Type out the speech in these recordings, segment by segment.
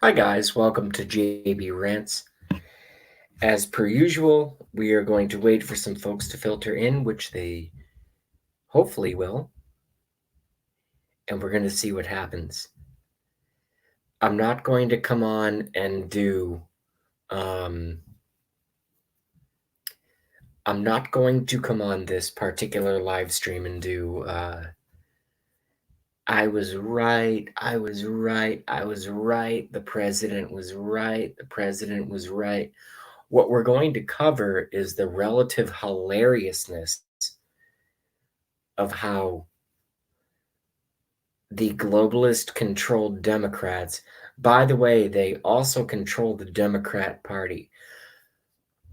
Hi guys, welcome to JB Rants. As per usual, we are going to wait for some folks to filter in, which they hopefully will, and we're going to see what happens. I'm not going to come on and do I'm not going to come on this particular live stream and do I was right, I was right, I was right, the president was right, the president was right. What we're going to cover is the relative hilariousness of how the globalist controlled Democrats, by the way, they also control the Democrat Party.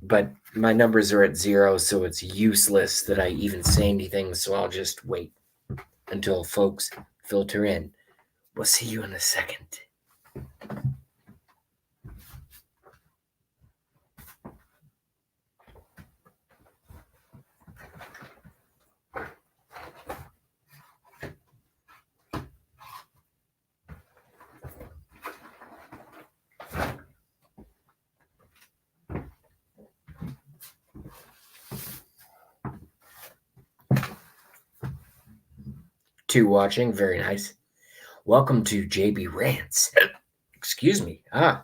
But my numbers are at 0, so it's useless that I even say anything, so I'll just wait until folks filter in. We'll see you in a second. Two watching, very nice. Welcome to JB Rants. Excuse me. I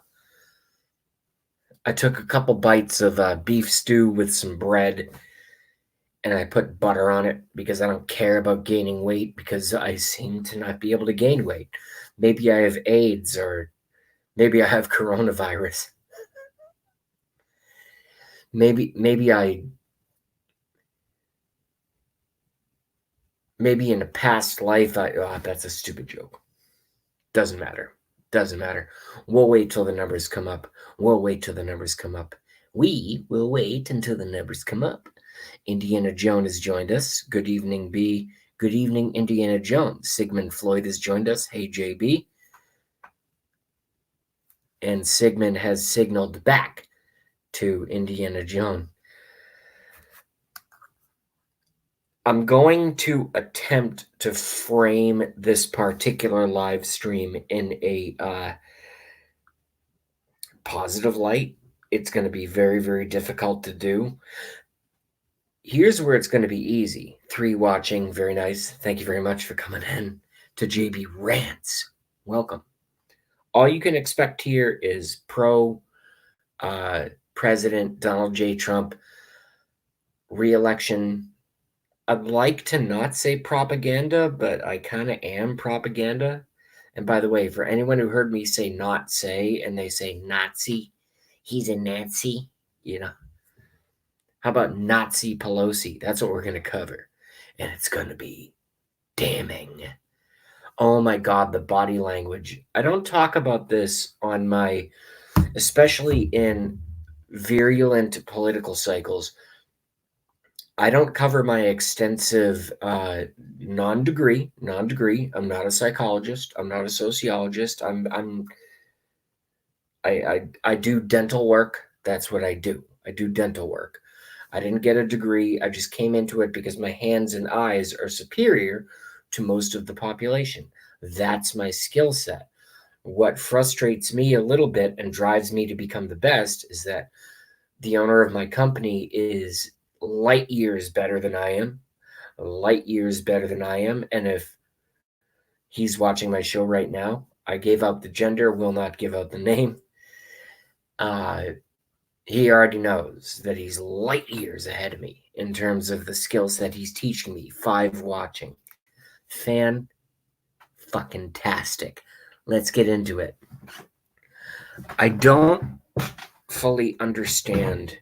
took a couple bites of beef stew with some bread, and I put butter on it because I don't care about gaining weight because I seem to not be able to gain weight. Maybe I have AIDS or maybe I have coronavirus. Maybe in a past life that's a stupid joke. Doesn't matter. We'll wait till the numbers come up. We will wait until the numbers come up. Indiana Jones has joined us. Good evening, B. Good evening, Indiana Jones. Sigmund Floyd has joined us. Hey, JB. And Sigmund has signaled back to Indiana Jones. I'm going to attempt to frame this particular live stream in a positive light. It's going to be very, very difficult to do. Here's where it's going to be easy. 3 watching, very nice. Thank you very much for coming in to JB Rants. Welcome. All you can expect here is President Donald J. Trump re-election. I'd like to not say propaganda, but I kind of am propaganda. And by the way, for anyone who heard me say not say and they say Nazi, he's a Nazi, How about Nazi Pelosi? That's what we're going to cover. And it's going to be damning. Oh my God, the body language. I don't talk about this on my, especially in virulent political cycles. I don't cover my extensive non-degree. I'm not a psychologist. I'm not a sociologist. I do dental work. That's what I do. I do dental work. I didn't get a degree. I just came into it because my hands and eyes are superior to most of the population. That's my skill set. What frustrates me a little bit and drives me to become the best is that the owner of my company is light years better than I am. And if he's watching my show right now, I gave out the gender, will not give out the name. He already knows that he's light years ahead of me in terms of the skill set he's teaching me. 5 watching. Fan-fucking-tastic. Let's get into it. I don't fully understand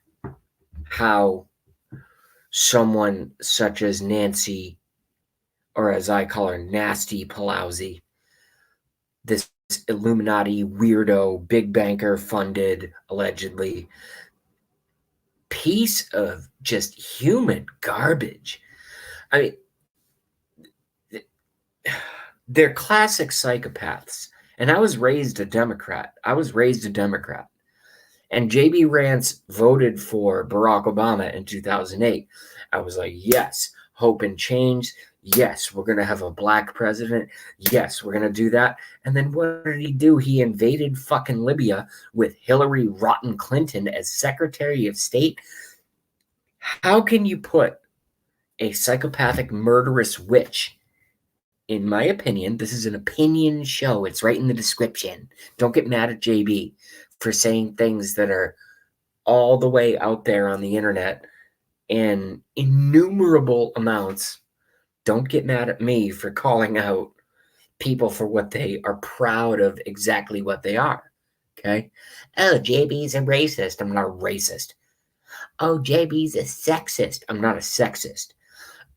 how someone such as Nancy, or as I call her, Nasty Pelosi, this Illuminati weirdo, big banker funded, allegedly, piece of just human garbage. I mean, they're classic psychopaths. And I was raised a Democrat. And JB Rance voted for Barack Obama in 2008. I was like, yes, hope and change. Yes, we're going to have a black president. Yes, we're going to do that. And then what did he do? He invaded fucking Libya with Hillary Rotten Clinton as Secretary of State. How can you put a psychopathic, murderous witch? In my opinion, this is an opinion show. It's right in the description. Don't get mad at JB for saying things that are all the way out there on the internet in innumerable amounts. Don't get mad at me for calling out people for what they are proud of, exactly what they are. Okay? Oh, JB's a racist. I'm not a racist. Oh, JB's a sexist. I'm not a sexist.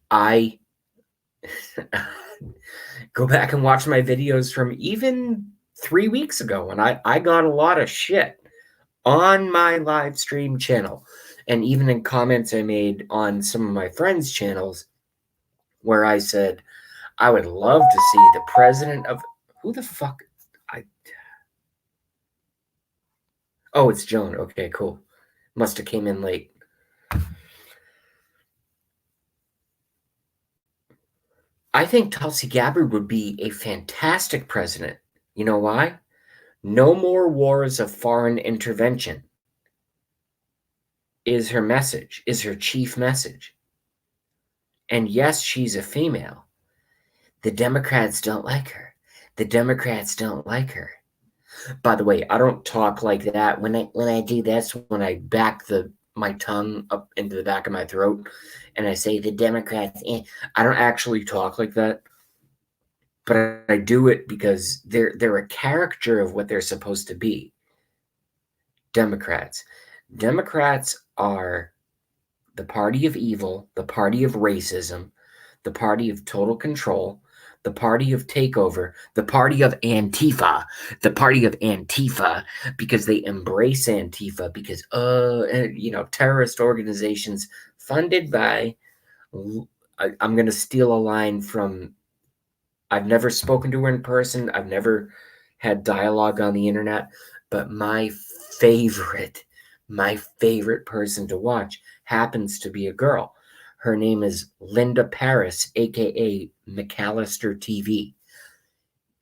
I go back and watch my videos from even 3 weeks ago, and I got a lot of shit on my live stream channel, and even in comments I made on some of my friends' channels, where I said I would love to see the president of who the fuck I. Oh, it's Joan. Okay, cool. Must have came in late. I think Tulsi Gabbard would be a fantastic president. You know why? No more wars of foreign intervention is her message, is her chief message. And yes, she's a female. The Democrats don't like her. The Democrats don't like her. By the way, I don't talk like that. When I do this, when I back my tongue up into the back of my throat and I say the Democrats, I don't actually talk like that. But I do it because they're a caricature of what they're supposed to be. Democrats. Democrats are the party of evil, the party of racism, the party of total control, the party of takeover, the party of Antifa, because they embrace Antifa because, terrorist organizations funded by, I'm going to steal a line from, I've never spoken to her in person. I've never had dialogue on the internet, but my favorite person to watch happens to be a girl. Her name is Linda Paris, aka McAllister TV.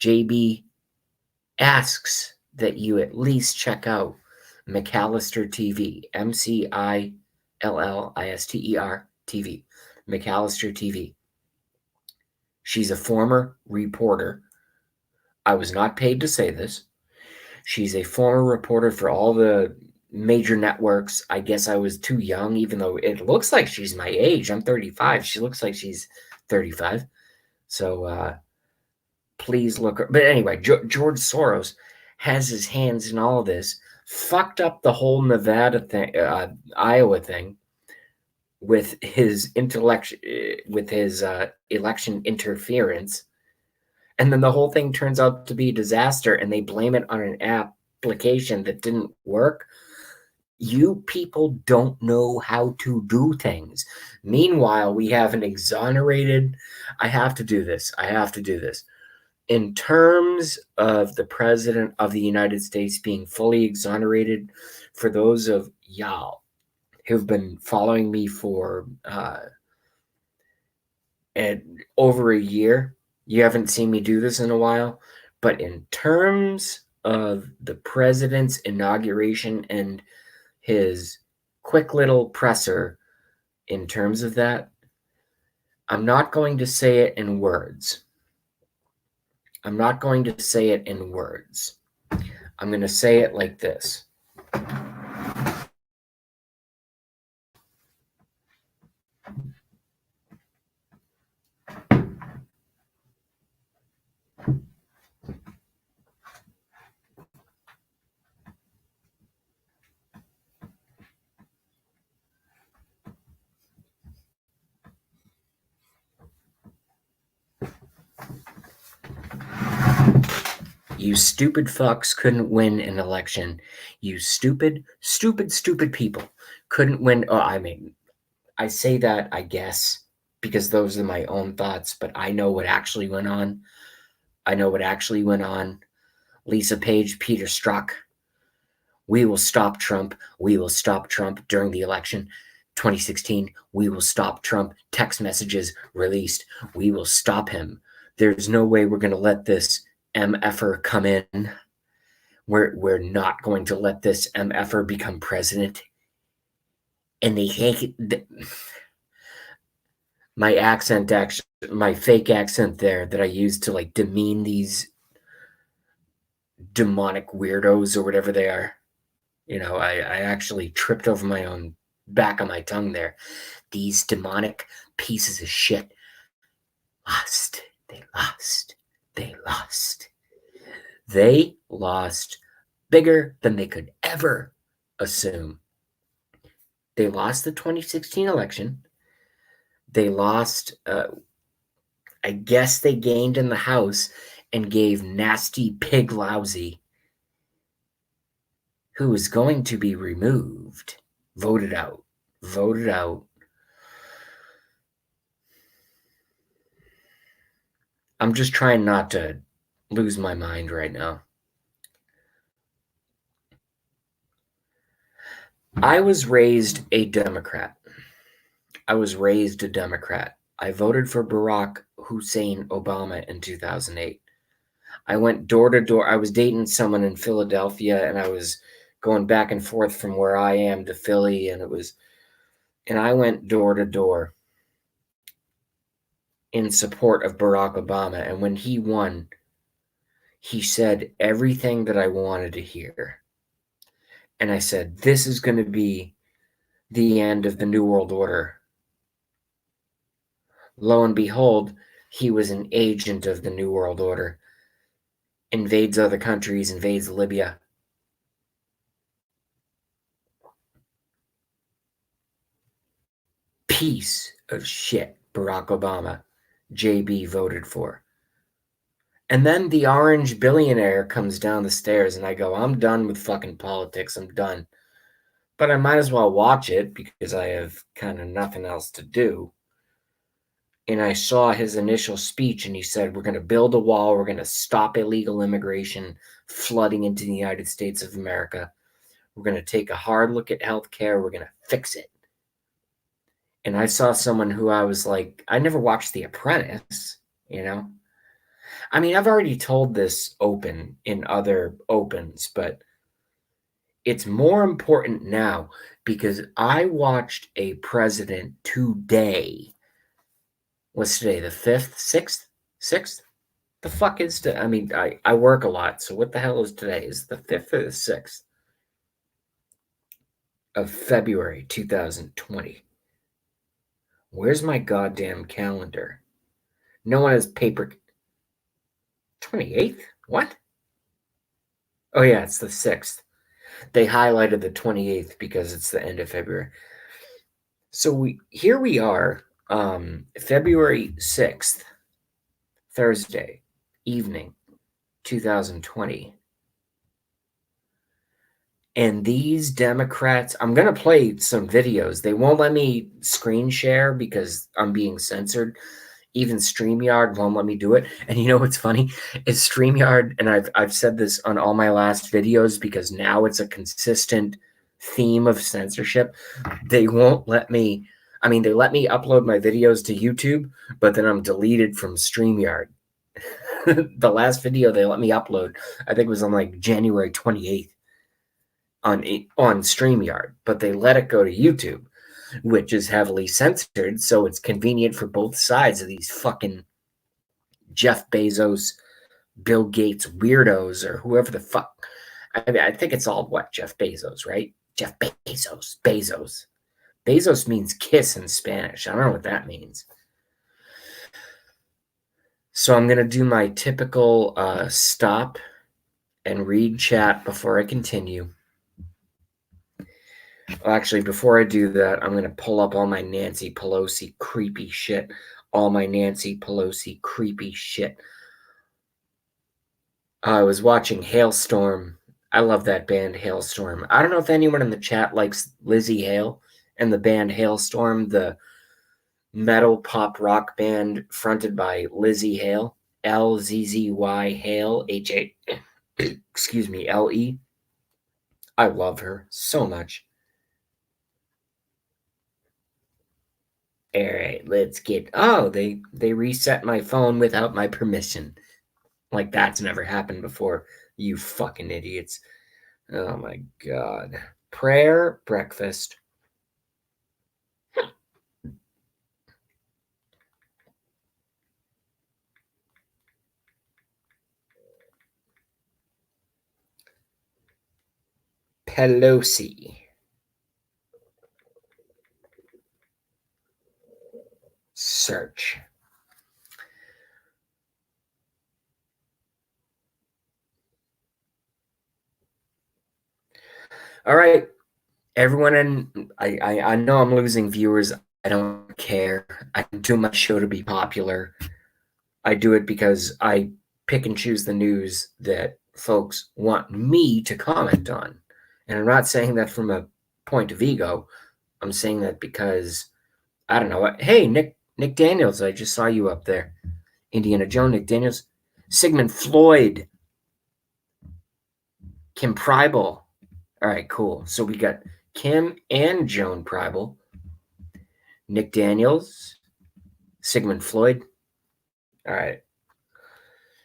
JB asks that you at least check out McAllister TV, McIllister TV, McAllister TV. She's a former reporter. I was not paid to say this. She's a former reporter for all the major networks. I guess I was too young, even though it looks like she's my age. I'm 35. She looks like she's 35. So please look. But anyway, George Soros has his hands in all this, fucked up the whole Nevada thing, Iowa thing with his election interference. And then the whole thing turns out to be a disaster, and they blame it on an application that didn't work. You people don't know how to do things. Meanwhile, we have an exonerated. I have to do this. In terms of the president of the United States being fully exonerated, for those of y'all who've been following me for over a year, you haven't seen me do this in a while, but in terms of the president's inauguration and his quick little presser, in terms of that, I'm not going to say it in words. I'm going to say it like this. You stupid fucks couldn't win an election. You stupid people couldn't win. Oh, I mean, I say that, I guess, because those are my own thoughts, but I know what actually went on. Lisa Page, Peter Strzok. We will stop Trump during the election. 2016, we will stop Trump. Text messages released. We will stop him. There's no way we're going to let this MFer come in. We're not going to let this MFer become president. And they think my accent, actually, my fake accent there that I used to like demean these demonic weirdos or whatever they are. I actually tripped over my own back of my tongue there. These demonic pieces of shit lost. They lost. They lost. They lost bigger than they could ever assume. They lost the 2016 election. They lost, I guess they gained in the House and gave nasty pig lousy, who is going to be removed, voted out. I'm just trying not to lose my mind right now. I was raised a Democrat. I voted for Barack Hussein Obama in 2008. I went door to door. I was dating someone in Philadelphia, and I was going back and forth from where I am to Philly, and I went door to door in support of Barack Obama. And when he won, he said everything that I wanted to hear. And I said, this is going to be the end of the New World Order. Lo and behold, he was an agent of the New World Order. Invades other countries, invades Libya. Piece of shit, Barack Obama. JB voted for. And then the orange billionaire comes down the stairs, and I go, I'm done with fucking politics. I'm done. But I might as well watch it because I have kind of nothing else to do. And I saw his initial speech, and he said, we're going to build a wall. We're going to stop illegal immigration flooding into the United States of America. We're going to take a hard look at healthcare. We're going to fix it. And I saw someone who I was like, I never watched The Apprentice, I mean, I've already told this open in other opens, but it's more important now because I watched a president today. What's today? The 5th? 6th? 6th? The fuck is I mean, I work a lot, so what the hell is today? Is the 5th or the 6th of February 2020? Where's my goddamn calendar? No one has paper. 28th? What? Oh yeah, it's the 6th. They highlighted the 28th because it's the end of February. So here we are, February 6th, Thursday evening, 2020. And these Democrats, I'm going to play some videos. They won't let me screen share because I'm being censored. Even StreamYard won't let me do it. And you know what's funny? Is StreamYard, and I've said this on all my last videos because now it's a consistent theme of censorship. They won't let me, they let me upload my videos to YouTube, but then I'm deleted from StreamYard. The last video they let me upload, I think it was on like January 28th on StreamYard, but they let it go to YouTube, which is heavily censored, so it's convenient for both sides of these fucking Jeff Bezos, Bill Gates weirdos, or whoever the fuck. I mean, I think it's all Jeff Bezos, right? Jeff Bezos. Bezos means kiss in Spanish. I don't know what that means. So I'm going to do my typical stop and read chat before I continue. Actually, before I do that, I'm going to pull up all my Nancy Pelosi creepy shit. I was watching Hailstorm. I love that band, Hailstorm. I don't know if anyone in the chat likes Lizzie Hale and the band Hailstorm, the metal pop rock band fronted by Lizzie Hale, L-Z-Z-Y Hale, H-A, excuse me, L-E. I love her so much. All right, let's get. Oh, they reset my phone without my permission. Like that's never happened before. You fucking idiots. Oh my god. Prayer, breakfast. Pelosi. Search. All right, everyone, and I know I'm losing viewers. I don't care. I do my show to be popular. I do it because I pick and choose the news that folks want me to comment on. And I'm not saying that from a point of ego. I'm saying that because I don't know. Hey, Nick Daniels, I just saw you up there. Indiana Jones, Nick Daniels, Sigmund Floyd, Kim Pribel. All right, cool. So we got Kim and Joan Pribel, Nick Daniels, Sigmund Floyd. All right,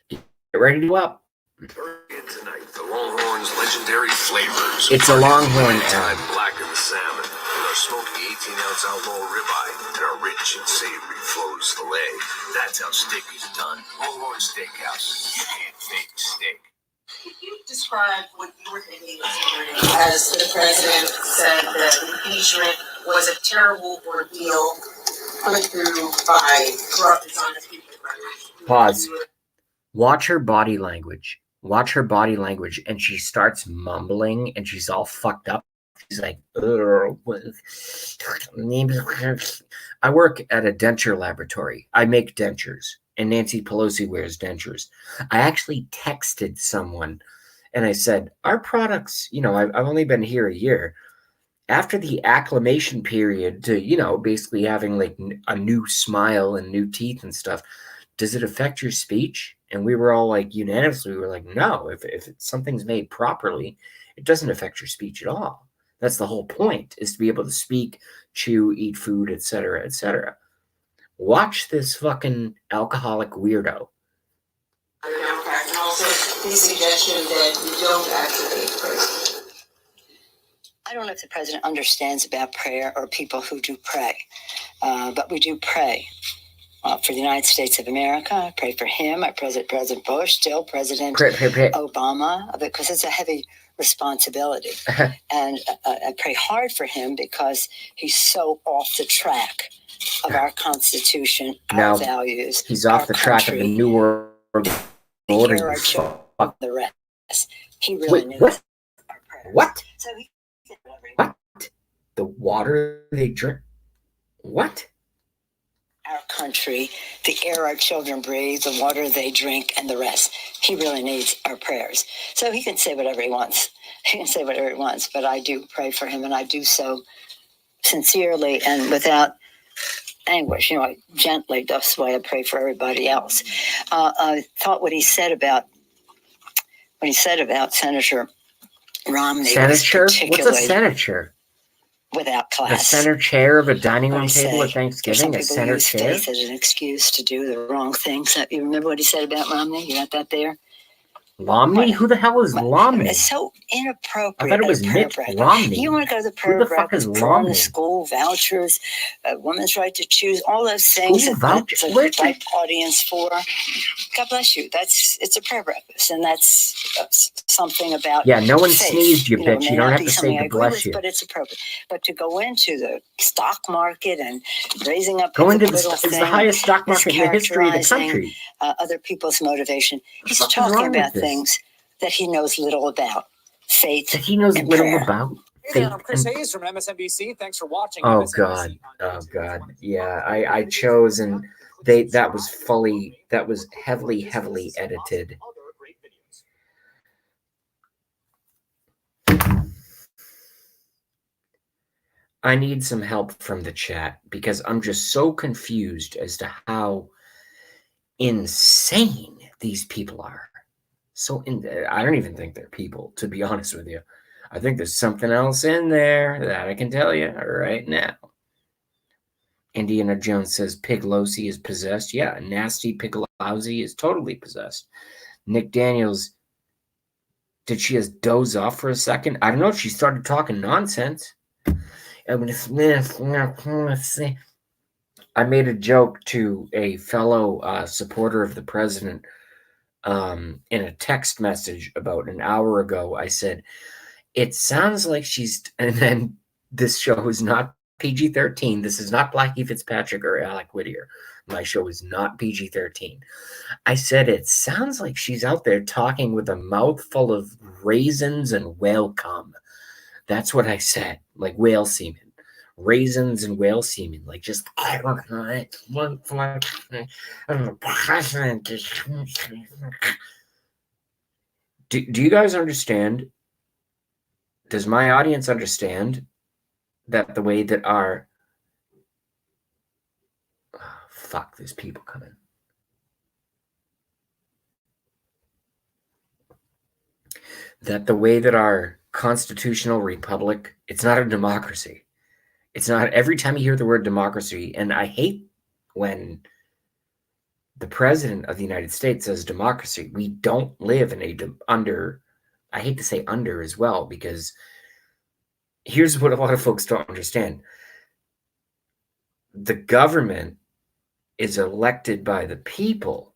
get ready to go up. Tonight, the Longhorn's legendary flavors. It's a Longhorn ad. Blacken the salmon with our smoky 18-ounce outlaw ribeye and our rich and savory flows filet. That's how steak is done. Longhorn Steakhouse. You can't fake steak. Could you describe what you were thinking as the president said that impeachment was a terrible ordeal put through by corrupt dishonest people? Pause. Watch her body language. Watch her body language, and she starts mumbling, and she's all fucked up. She's like, I work at a denture laboratory. I make dentures, and Nancy Pelosi wears dentures. I actually texted someone, and I said, our products, I've only been here a year. After the acclimation period to, basically having like a new smile and new teeth and stuff, does it affect your speech? And we were all like unanimously, we were like, no, if something's made properly, it doesn't affect your speech at all. That's the whole point, is to be able to speak, chew, eat food, etc., etc. Watch this fucking alcoholic weirdo. And also the suggestion that you don't activate prayer. I don't know if the president understands about prayer or people who do pray, but we do pray. For the United States of America, I pray for him. I pray for President Bush, still President Obama, because it's a heavy responsibility. And I pray hard for him because he's so off the track of our Constitution, our values. He's off the track of the New World Order. The rest. He really needs our prayers. What? So what? The water they drink? What? Our country, the air our children breathe, the water they drink, and the rest. He really needs our prayers. So he can say whatever he wants. He can say whatever he wants, but I do pray for him, and I do so sincerely and without anguish. Gently. That's why I pray for everybody else. I thought what he said about Senator Romney. Senator? What's a senator? Without class. The center chair of a dining room table at Thanksgiving, a center chair? Faith as an excuse to do the wrong things. You remember what he said about Romney? You got that there? Lomney? Who the hell is Lomney? It's so inappropriate. I thought it was Mitt Romney. You want to go to the prayer Who the fuck is Romney? School vouchers, women's right to choose, all those things School that's a right audience for. God bless you. It's a prayer breakfast, and that's something about no one faith. Sneezed, you bitch. You don't have to say God bless you. But it's appropriate. But to go into the stock market and raising up it's the highest stock market in the history of the country. Other people's motivation. He's talking about things that he knows little about. Faith. That he knows little prayer. about. Hey there, I'm Chris Hayes from MSNBC. Thanks for watching. Oh MSNBC. God. Yeah, I chose, and that was heavily edited. I need some help from the chat because I'm just so confused as to how insane these people are. I don't even think they're people, to be honest with you. I think there's something else in there that I can tell you right now. Indiana Jones says Piglosi is possessed. Yeah, Nasty Piglousy is totally possessed. Nick Daniels, did she just doze off for a second? I don't know. She started talking nonsense. I made a joke to a fellow supporter of the president in a text message about an hour ago. I said, it sounds like she's, and then this show is not PG-13. This is not Blackie Fitzpatrick or Alec Whittier. My show is not PG-13. I said, it sounds like she's out there talking with a mouth full of raisins and whale cum. That's what I said, like whale semen. Raisins and whale semen, like just do you guys understand? Does my audience understand that the way that our fuck, there's people coming. That the way that our constitutional republic, it's not a democracy. It's not, every time you hear the word democracy, and I hate when the president of the United States says democracy. We don't live in under, I hate to say under as well, because here's what a lot of folks don't understand. The government is elected by the people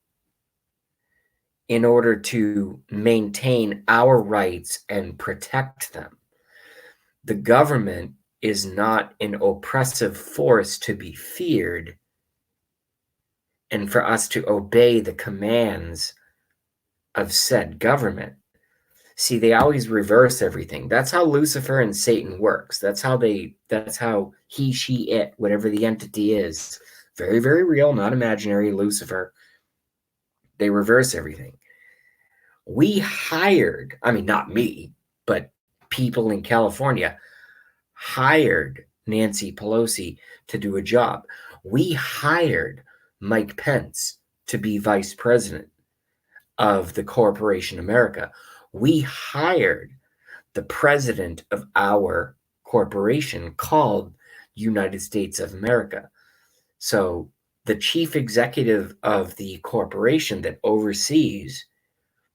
in order to maintain our rights and protect them. The government is not an oppressive force to be feared and for us to obey the commands of said government. See, they always reverse everything. That's how Lucifer and Satan works. That's how he, she, it, whatever the entity is, very, very real, not imaginary, Lucifer. They reverse everything. We hired, I mean, not me, but people in California hired Nancy Pelosi to do a job. We hired Mike Pence to be vice president of the corporation America. We hired the president of our corporation called United States of America. So the chief executive of the corporation that oversees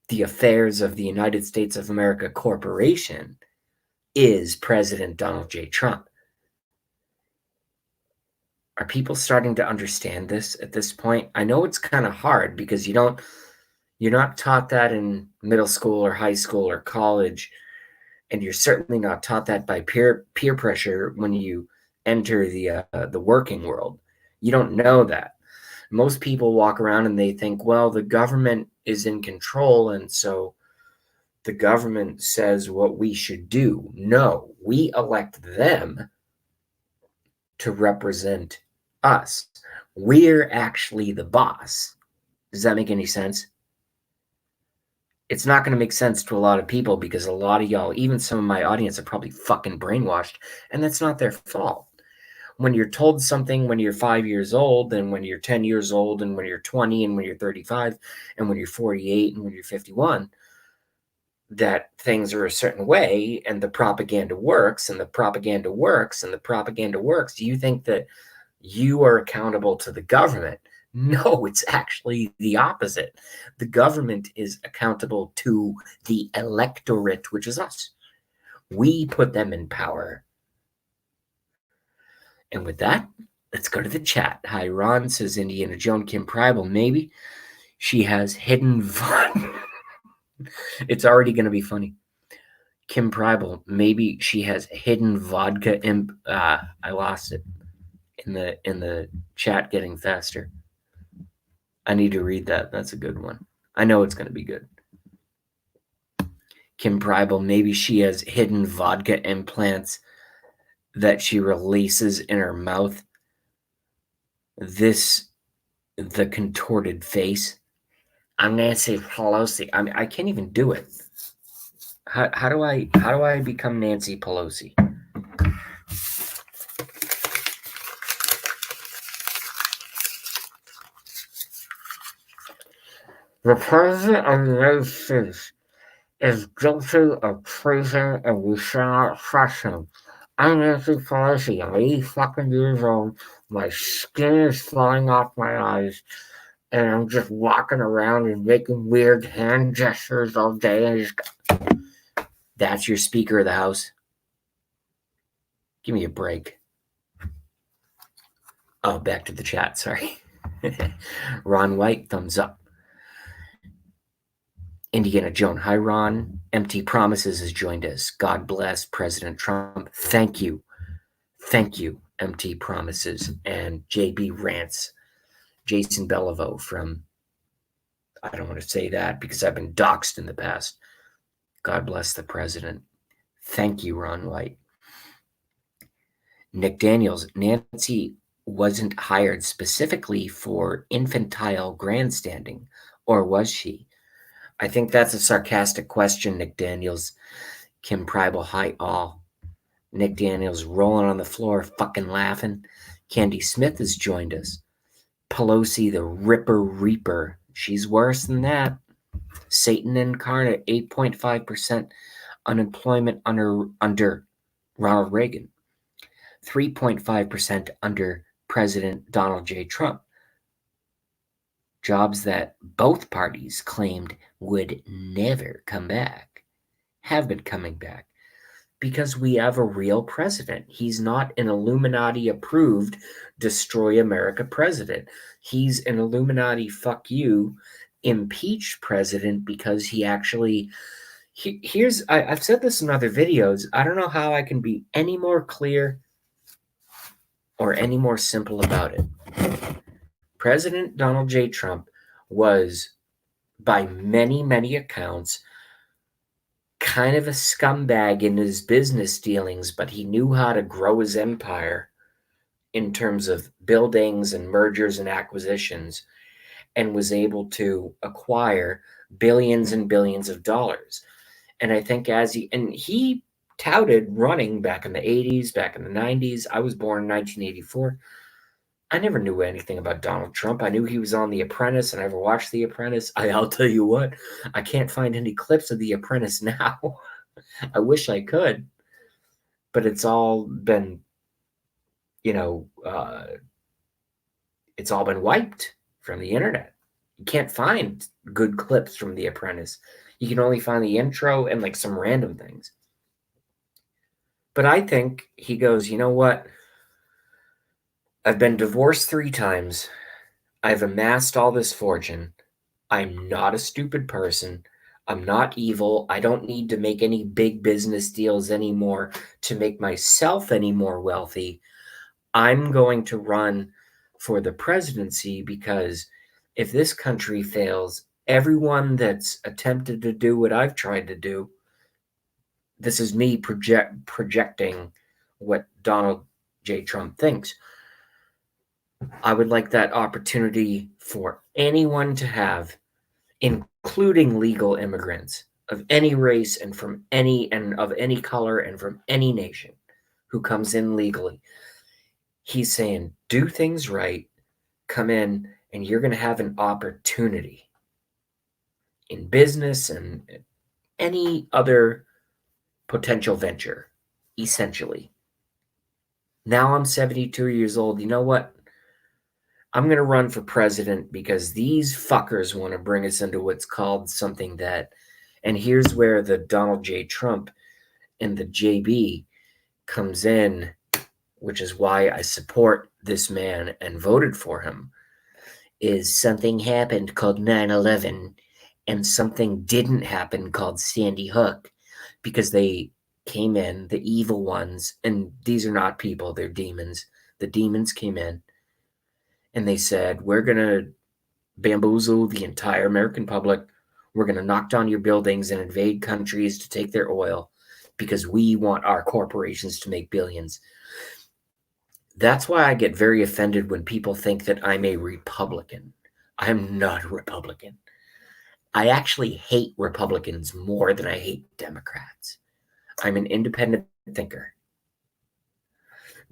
the affairs of the United States of America Corporation is President Donald J. Trump. Are people starting to understand this at this point? I know it's kind of hard because you're not taught that in middle school or high school or college, and you're certainly not taught that by peer pressure when you enter the working world. You don't know that. Most people walk around and they think, well, the government is in control, and so the government says what we should do. No, we elect them to represent us. We're actually the boss. Does that make any sense? It's not going to make sense to a lot of people because a lot of y'all, even some of my audience, are probably fucking brainwashed, and that's not their fault. When you're told something when you're 5 years old, and when you're 10 years old, and when you're 20, and when you're 35, and when you're 48, and when you're 51, that things are a certain way, and the propaganda works, and the propaganda works, and the propaganda works, do you think that you are accountable to the government? No, it's actually the opposite. The government is accountable to the electorate, which is us. We put them in power. And with that, let's go to the chat. Hi, Ron, says Indiana Jones, Kim Pribal. Maybe she has hidden It's already going to be funny. Kim Pribal, maybe she has hidden vodka imp. I lost it in the chat getting faster. I need to read that. That's a good one. I know it's going to be good. Kim Pribal, maybe she has hidden vodka implants that she releases in her mouth. The contorted face. I'm Nancy Pelosi. I mean, I can't even do it. How do I become Nancy Pelosi? The president of the United States is guilty of treason, and we shall not trust him. I'm Nancy Pelosi. I'm 80 fucking years old. My skin is falling off my eyes. And I'm just walking around and making weird hand gestures all day. And That's your Speaker of the House? Give me a break. Oh, back to the chat. Sorry. Ron White, thumbs up. Indiana Joan. Hi, Ron. Empty Promises has joined us. God bless President Trump. Thank you. Thank you, Empty Promises. And JB Rants. Jason Beliveau from, I don't want to say that because I've been doxxed in the past. God bless the president. Thank you, Ron White. Nick Daniels. Nancy wasn't hired specifically for infantile grandstanding, or was she? I think that's a sarcastic question, Nick Daniels. Kim Pribal, hi all. Nick Daniels rolling on the floor, fucking laughing. Candy Smith has joined us. Pelosi, the Ripper Reaper. She's worse than that. Satan incarnate, 8.5% unemployment under Ronald Reagan. 3.5% under President Donald J. Trump. Jobs that both parties claimed would never come back have been coming back because we have a real president. He's not an Illuminati approved destroy America president. He's an Illuminati fuck you impeached president because he actually I've said this in other videos. I don't know how I can be any more clear or any more simple about it. President Donald J. Trump was, by many, many accounts, kind of a scumbag in his business dealings, but he knew how to grow his empire in terms of buildings and mergers and acquisitions, and was able to acquire billions and billions of dollars. And I think he touted running back in the 80s, back in the 90s. I was born in 1984. I never knew anything about Donald Trump. I knew he was on The Apprentice, and I never watched The Apprentice. I'll tell you what, I can't find any clips of The Apprentice now. I wish I could, but it's all been, it's all been wiped from the internet. You can't find good clips from The Apprentice. You can only find the intro and like some random things. But I think he goes, you know what? I've been divorced 3 times. I've amassed all this fortune. I'm not a stupid person. I'm not evil. I don't need to make any big business deals anymore to make myself any more wealthy. I'm going to run for the presidency because if this country fails, everyone that's attempted to do what I've tried to do, this is me projecting what Donald J. Trump thinks. I would like that opportunity for anyone to have, including legal immigrants of any race and of any color and from any nation who comes in legally. He's saying, do things right, come in, and you're going to have an opportunity in business and any other potential venture, essentially. Now I'm 72 years old. You know what? I'm going to run for president because these fuckers want to bring us into what's called something that, and here's where the Donald J. Trump and the JB comes in, which is why I support this man and voted for him, is something happened called 9/11 and something didn't happen called Sandy Hook, because they came in, the evil ones, and these are not people, they're demons. The demons came in and they said, we're going to bamboozle the entire American public. We're going to knock down your buildings and invade countries to take their oil because we want our corporations to make billions. That's why I get very offended when people think that I'm a Republican. I'm not a Republican. I actually hate Republicans more than I hate Democrats. I'm an independent thinker.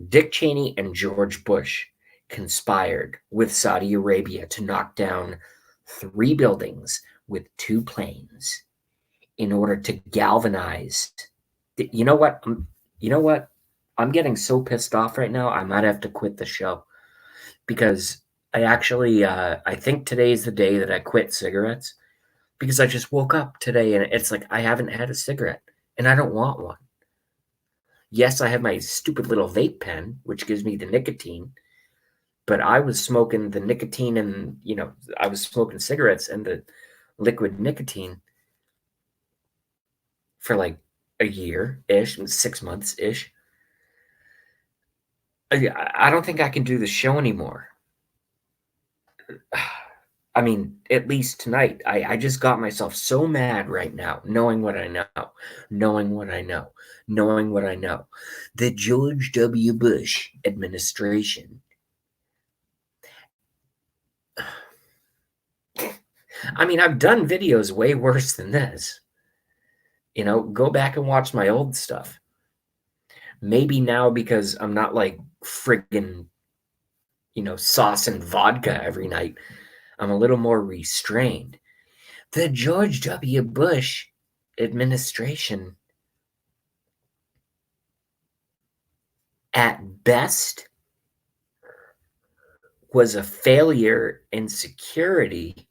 Dick Cheney and George Bush conspired with Saudi Arabia to knock down 3 buildings with 2 planes in order to galvanize. You know what? I'm getting so pissed off right now, I might have to quit the show because I actually, I think today's the day that I quit cigarettes because I just woke up today and it's like I haven't had a cigarette and I don't want one. Yes, I have my stupid little vape pen, which gives me the nicotine, but I was smoking the nicotine and, I was smoking cigarettes and the liquid nicotine for like a year-ish, 6 months-ish. I don't think I can do the show anymore. I mean, at least tonight, I just got myself so mad right now, knowing what I know, knowing what I know, knowing what I know. The George W. Bush administration. I mean, I've done videos way worse than this. Go back and watch my old stuff. Maybe now because I'm not like friggin', sauce and vodka every night, I'm a little more restrained. The George W. Bush administration, at best, was a failure in security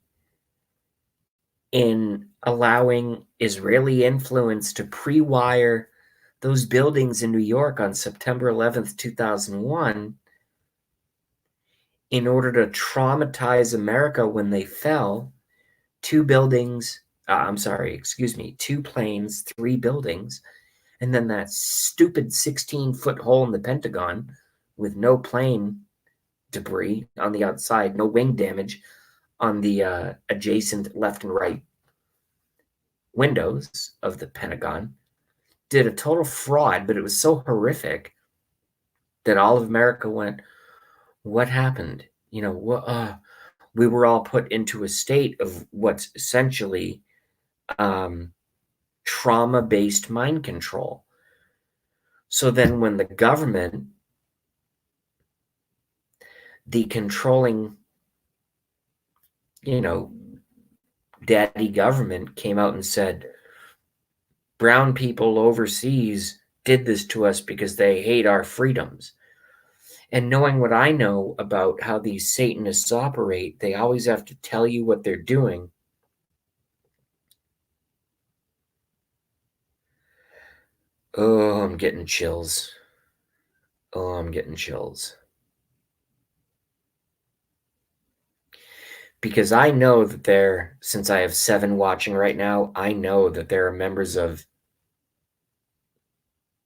in allowing Israeli influence to pre-wire those buildings in New York on September 11th, 2001, in order to traumatize America when they fell. 2 planes, 3 buildings, and then that stupid 16-foot hole in the Pentagon with no plane debris on the outside, no wing damage on the adjacent left and right windows of the Pentagon. Did a total fraud, but it was so horrific that all of America went, what happened? We were all put into a state of what's essentially trauma-based mind control. So then when the government, the controlling, daddy government came out and said, brown people overseas did this to us because they hate our freedoms. And knowing what I know about how these Satanists operate, they always have to tell you what they're doing. Oh, I'm getting chills. Oh, I'm getting chills. Because I know that since I have 7 watching right now, I know that there are members of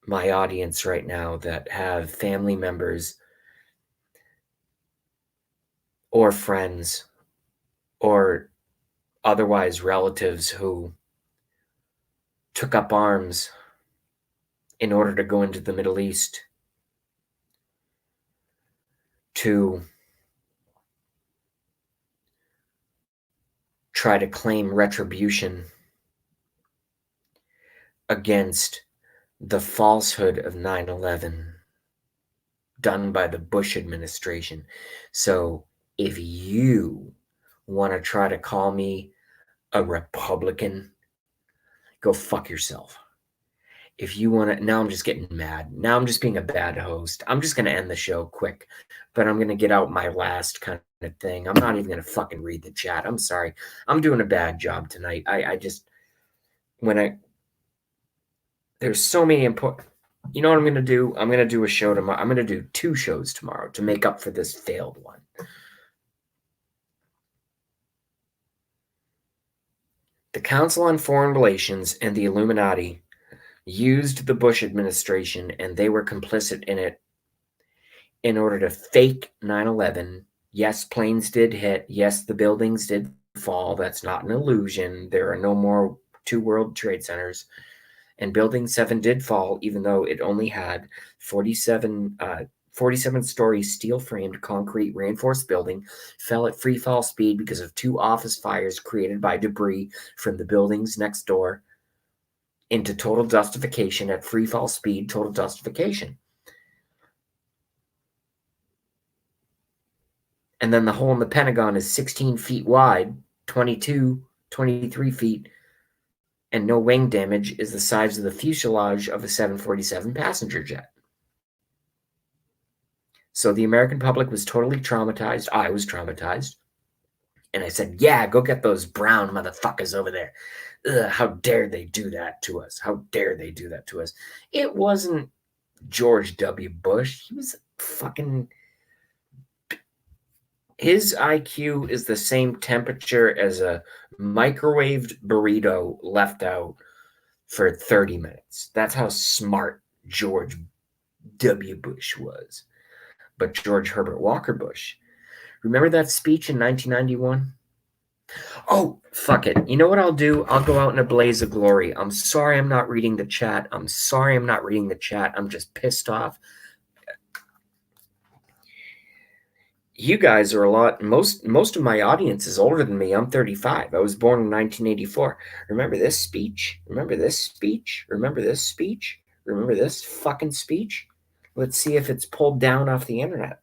my audience right now that have family members or friends or otherwise relatives who took up arms in order to go into the Middle East to try to claim retribution against the falsehood of 9/11 done by the Bush administration. So if you want to try to call me a Republican, go fuck yourself. If you want to, now I'm just getting mad. Now I'm just being a bad host. I'm just going to end the show quick, but I'm going to get out my last kind of thing. I'm not even going to fucking read the chat. I'm sorry. I'm doing a bad job tonight. There's so many important, you know what I'm going to do? I'm going to do a show tomorrow. I'm going to do 2 shows tomorrow to make up for this failed one. The Council on Foreign Relations and the Illuminati used the Bush administration, and they were complicit in it, in order to fake 9/11. Yes, planes did hit. Yes, the buildings did fall. That's not an illusion. There are no more 2 World Trade Centers. And Building 7 did fall, even though it only had 47-story steel-framed concrete reinforced building, fell at free fall speed because of 2 office fires created by debris from the buildings next door into total dustification at free fall speed, total dustification. And then the hole in the Pentagon is 16 feet wide, 23 feet, and no wing damage is the size of the fuselage of a 747 passenger jet. So the American public was totally traumatized. I was traumatized. And I said, yeah, go get those brown motherfuckers over there. Ugh, how dare they do that to us? How dare they do that to us? It wasn't George W. Bush. He was fucking... His IQ is the same temperature as a microwaved burrito left out for 30 minutes. That's how smart George W. Bush was. But George Herbert Walker Bush, remember that speech in 1991? Oh, fuck it. You know what I'll do? I'll go out in a blaze of glory. I'm sorry I'm not reading the chat. I'm just pissed off. You guys are a lot. Most of my audience is older than me. I'm 35. I was born in 1984. Remember this speech? Remember this speech? Remember this speech? Remember this fucking speech? Let's see if it's pulled down off the internet.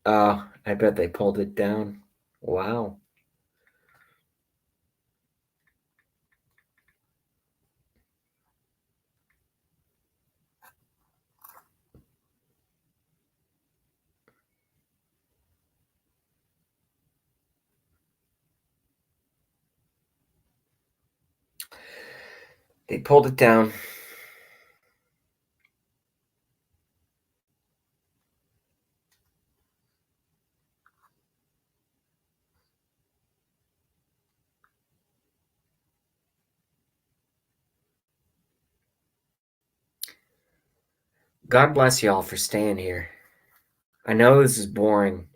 I bet they pulled it down. Wow. They pulled it down. God bless y'all for staying here. I know this is boring.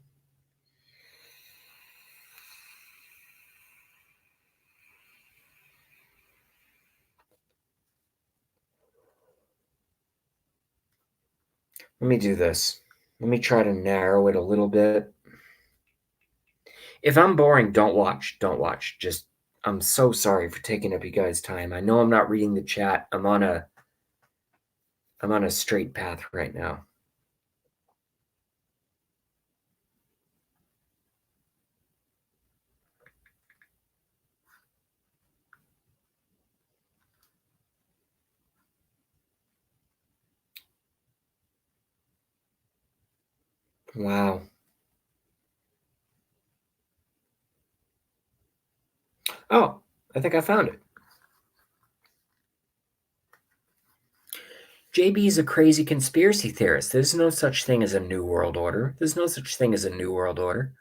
Let me do this. Let me try to narrow it a little bit. If I'm boring, don't watch. Don't watch. Just, I'm so sorry for taking up you guys' time. I know I'm not reading the chat. I'm on a straight path right now. Wow. Oh, I think I found it. JB's a crazy conspiracy theorist. There's no such thing as a new world order. There's no such thing as a new world order.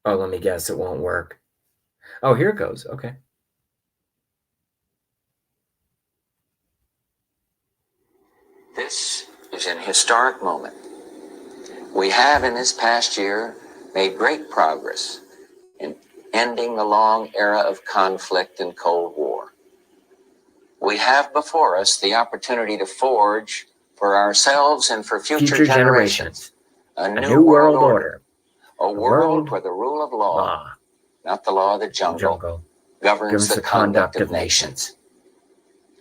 Oh, let me guess, it won't work. Oh, here it goes. Okay. This is an historic moment. We have in this past year made great progress in ending the long era of conflict and Cold War. We have before us the opportunity to forge for ourselves and for future generations a new world order. A world where the rule of law, not the law of the jungle, governs the conduct of nations.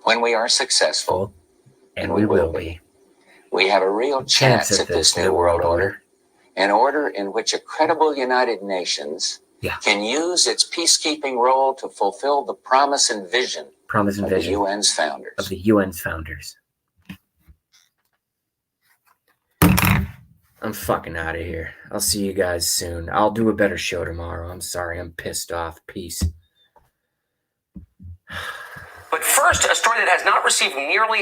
When we are successful, and we will be, we have a real chance at this new world order, an order in which a credible United Nations can use its peacekeeping role to fulfill the promise and vision of the UN's founders. I'm fucking out of here. I'll see you guys soon. I'll do a better show tomorrow. I'm sorry. I'm pissed off. Peace. But first, a story that has not received nearly